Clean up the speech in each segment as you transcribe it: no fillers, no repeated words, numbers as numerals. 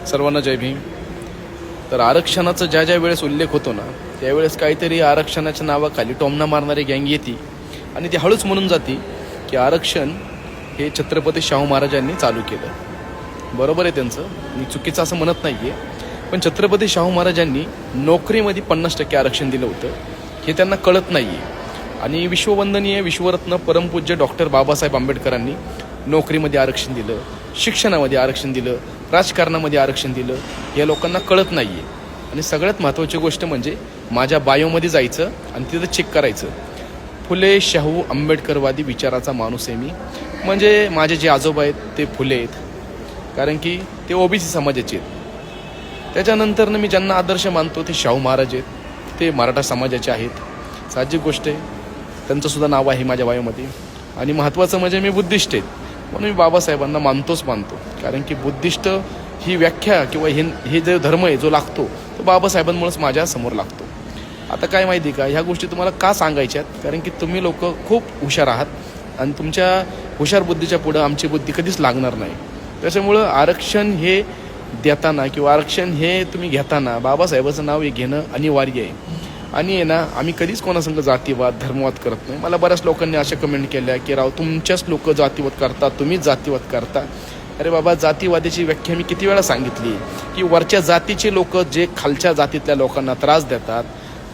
सर्वांना जय भीम. तर आरक्षणाचा ज्या ज्या वेळेस उल्लेख होतो ना त्यावेळेस काहीतरी आरक्षणाच्या नावाखाली टोमणा मारणारी गँग येते आणि ती हळूच म्हणून जाते की आरक्षण हे छत्रपती शाहू महाराजांनी चालू केलं. बरोबर आहे त्यांचं, मी चुकीचं असं म्हणत नाही आहे, पण छत्रपती शाहू महाराजांनी नोकरीमध्ये 50% आरक्षण दिलं होतं हे त्यांना कळत नाही आहे. आणि विश्ववंदनीय विश्वरत्न परमपूज्य डॉक्टर बाबासाहेब आंबेडकरांनी नोकरीमध्ये आरक्षण दिलं, शिक्षणामध्ये आरक्षण दिलं, राजकारणामध्ये आरक्षण दिलं, या लोकांना कळत नाही आहे. आणि सगळ्यात महत्त्वाची गोष्ट म्हणजे माझ्या बायोमध्ये जायचं आणि तिथं चेक करायचं, फुले शाहू आंबेडकरवादी विचाराचा माणूस आहे मी. म्हणजे माझे जे आजोबा आहेत ते फुले आहेत, कारण की ते ओबीसी समाजाचे आहेत. त्याच्यानंतरनं मी ज्यांना आदर्श मानतो ते शाहू महाराज आहेत, ते मराठा समाजाचे आहेत. साहजिक गोष्ट आहे, त्यांचंसुद्धा नाव आहे माझ्या बायोमध्ये. आणि महत्त्वाचं म्हणजे मी बुद्धिस्ट आहेत, म्हणून मी बाबासाहेबांना मानतो. कारण की बुद्धिस्ट ही व्याख्या किंवा हे जो धर्म आहे जो लागतो तो बाबासाहेबांमुळेच माझ्या समोर लागतो. आता काय माहिती का, ह्या गोष्टी तुम्हाला का सांगायच्यात, कारण की तुम्ही लोक खूप हुशार आहात आणि तुमच्या हुशार बुद्धीच्या पुढं आमची बुद्धी कधीच लागणार नाही. त्याच्यामुळं आरक्षण हे देताना किंवा आरक्षण हे तुम्ही घेताना बाबासाहेबाचं नाव हे घेणं अनिवार्य आहे. आणि आहे ना, आम्ही कधीच कोणासंग जातीवाद धर्मवाद करत नाही. मला बऱ्याच लोकांनी अशा कमेंट केल्या की राव तुमच्याच लोक जातीवाद करतात, तुम्हीच जातीवाद करता. अरे बाबा, जातीवादाची व्याख्या मी किती वेळा सांगितली की वरच्या जातीचे लोक जे खालच्या जातीतल्या लोकांना त्रास देतात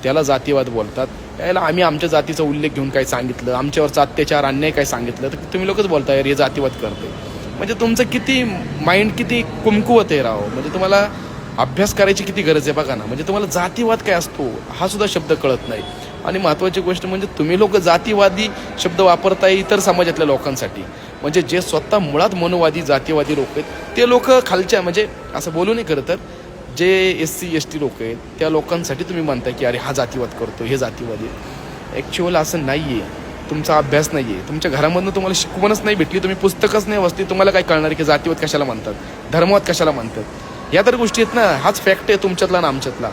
त्याला जातीवाद बोलतात. याला आम्ही आमच्या जातीचा उल्लेख घेऊन काय सांगितलं, आमच्यावरचा अत्याचार अन्याय काय सांगितलं, तर तुम्ही लोकच बोलताय यार हे जातीवाद करते. म्हणजे तुमचं किती माइंड किती कुमकुवत आहे राव. म्हणजे तुम्हाला अभ्यास करायची किती गरज आहे बघा ना. म्हणजे तुम्हाला जातीवाद काय असतो हा सुद्धा शब्द कळत नाही. आणि महत्त्वाची गोष्ट म्हणजे तुम्ही लोक जातीवादी शब्द वापरताय इतर समाजातल्या लोकांसाठी. म्हणजे जे स्वतः मुळात मनोवादी जातीवादी लोक आहेत ते लोक खालच्या, म्हणजे असं बोलू नये खरं तर, जे SC ST लोक आहेत त्या लोकांसाठी तुम्ही म्हणताय की अरे हा जातीवाद करतो, हे जातीवादी. ॲक्च्युअल असं नाही आहे. तुमचा अभ्यास नाही आहे, तुमच्या घरामधून तुम्हाला शिकवणच नाही भेटली, तुम्ही पुस्तकच नाही वाचली, तुम्हाला काय कळणार की जातीवाद कशाला म्हणतात, धर्मवाद कशाला म्हणतात. या तर गोष्टी आहेत ना, हाच फॅक्ट आहे तुमच्यातला ना आमच्यातला.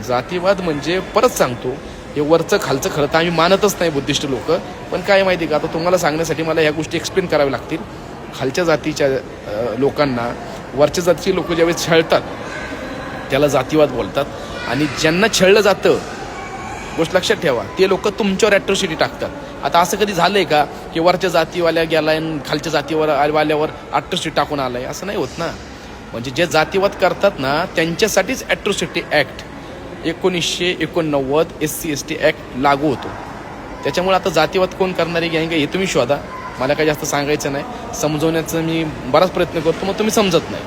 जातीवाद म्हणजे परत सांगतो हे वरचं खालचं खरं तर आम्ही मानतच नाही बुद्धिस्ट लोक. पण काय माहिती का, आता तुम्हाला सांगण्यासाठी मला ह्या गोष्टी एक्सप्लेन कराव्या लागतील. खालच्या जातीच्या लोकांना वरच्या जातीचे लोक ज्यावेळेस छळतात त्याला जातीवाद बोलतात. आणि ज्यांना छळलं जातं, गोष्ट लक्षात ठेवा, ते लोक तुमच्यावर ॲट्रॉसिटी टाकतात. आता असं कधी झालं आहे का की वरच्या जातीवाल्या गेलाय आणि खालच्या जातीवाल्यावर ॲट्रॉसिटी टाकून आलाय? असं नाही होत ना. म्हणजे जे जातीवाद करतात ना त्यांच्यासाठीच atrocity act 1989 SC ST act लागू होतो. त्याच्यामुळे आता जातीवाद कोण करणारी गँग हे तुम्ही शोधा. मला काही जास्त सांगायचं नाही, समजवण्याचा मी बराच प्रयत्न करतो, मग तुम्ही समजत नाही.